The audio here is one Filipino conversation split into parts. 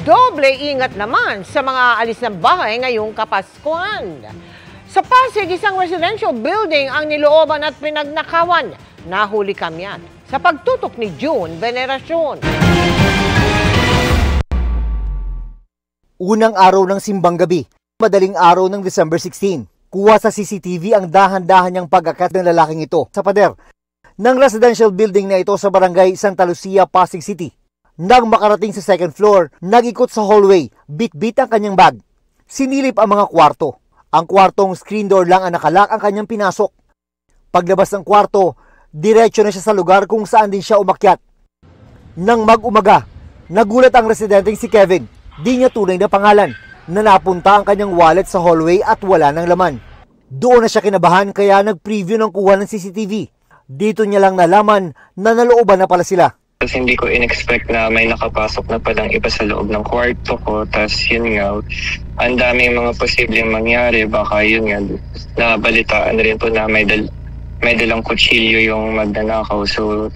Doble ingat naman sa mga alis ng bahay ngayong Kapaskuhan. Sa Pasig, isang residential building ang nilooban at pinagnakawan. Nahuli kamyan sa pagtutok ni June Veneracion. Unang araw ng simbang gabi, madaling araw ng December 16. Kuha sa CCTV ang dahan-dahan niyang pag-akyat ng lalaking ito sa pader ng residential building na ito sa barangay Santa Lucia, Pasig City. Nang makarating sa second floor, nag-ikot sa hallway, bit-bit ang kanyang bag. Sinilip ang mga kwarto. Ang kwartong screen door lang ang nakalak ang kanyang pinasok. Paglabas ng kwarto, diretso na siya sa lugar kung saan din siya umakyat. Nang mag-umaga, nagulat ang residenteng si Kevin, di niya tunay na pangalan, na napunta ang kanyang wallet sa hallway at wala ng laman. Doon na siya kinabahan kaya nag-preview ng kuha ng CCTV. Dito niya lang nalaman na nalooban na pala sila. Kasi hindi ko in-expect na may nakapasok na palang iba sa loob ng kwarto ko. Tapos yun nga, ang daming mga posibleng mangyari. Baka yun nga, nabalitaan rin po na may dalang kutsilyo yung magnanakaw. So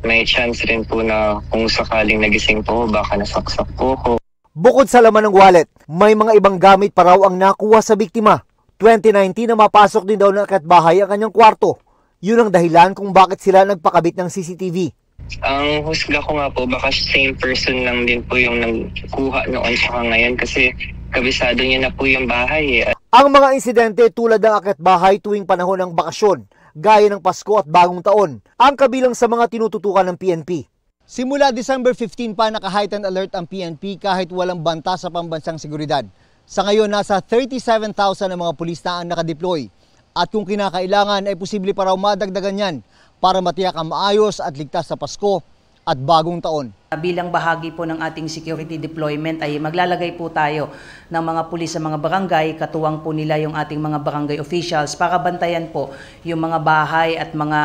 may chance rin po na kung sakaling nagising po, baka nasaksak po ko. Bukod sa laman ng wallet, may mga ibang gamit pa raw ang nakuha sa biktima. 2019 na mapasok din daw ng akatbahay ang kanyang kwarto. Yun ang dahilan kung bakit sila nagpakabit ng CCTV. Ang husga ko nga po, baka same person lang din po yung nagkuha noon saka ngayon kasi kabisado niya na po yung bahay. Ang mga insidente tulad ng akatbahay tuwing panahon ng bakasyon, gaya ng Pasko at Bagong Taon, ang kabilang sa mga tinututukan ng PNP. Simula December 15 pa naka-heightened alert ang PNP kahit walang banta sa pambansang seguridad. Sa ngayon, nasa 37,000 na mga pulis na ang nakadeploy. At kung kinakailangan ay posible pa raw madagdagan yan para matiyak ang maayos at ligtas sa Pasko at Bagong Taon. Bilang bahagi po ng ating security deployment ay maglalagay po tayo ng mga pulis sa mga barangay, katuwang po nila yung ating mga barangay officials para bantayan po yung mga bahay at mga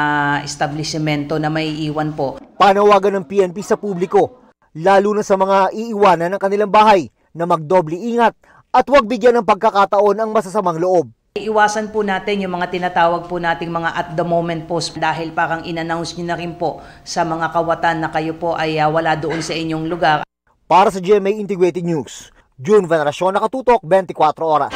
establishmento na may iwan po. Panawagan ng PNP sa publiko, lalo na sa mga iiwanan ng kanilang bahay, na magdoble ingat at huwag bigyan ng pagkakataon ang masasamang loob. Iwasan po natin yung mga tinatawag po nating mga at the moment post dahil parang in-announce nyo na rin po sa mga kawatan na kayo po ay wala doon sa inyong lugar. Para sa GMA Integrated News, June Veneracion, nakatutok 24 oras.